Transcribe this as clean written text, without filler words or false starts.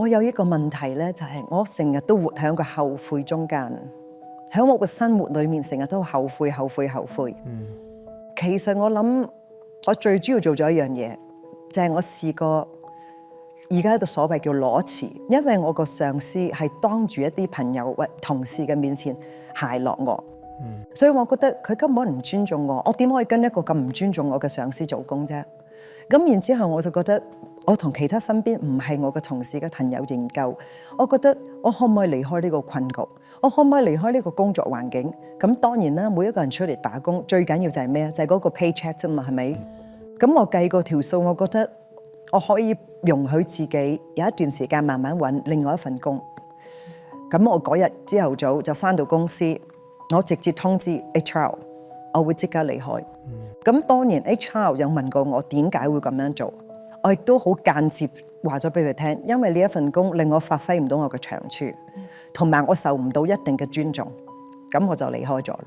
我有一個問題咧，就係我成日都活喺個後悔中間，喺我嘅生活裏面成日都後悔。其實我諗我最主要做咗一樣嘢，就係我試過而家喺度所謂叫裸辭，因為我個上司係當住一啲朋友或同事嘅面前奚落我，所以我覺得佢根本唔尊重我，我點可以跟一個咁唔尊重我嘅上司做工啫？咁然之後我就覺得我同其他身邊唔係我嘅同事嘅朋友研究，我覺得我可唔可以離開呢個困局？我可唔可以離開呢個工作環境？咁當然啦，每一個人出嚟打工最緊要就係咩啊？就係嗰個 paycheck 啫嘛，係咪？咁我計過條數，我覺得我可以容許自己有一段時間慢慢揾另外一份工。咁我嗰日朝頭早就返到公司，我直接通知 HR， 我會即刻離開。咁當然 HR 有問過我點解會咁樣做，我亦都好間接話咗俾佢聽，因為呢一份工令我發揮唔到我嘅長處，同埋我受唔到一定嘅尊重，咁我就離開咗啦。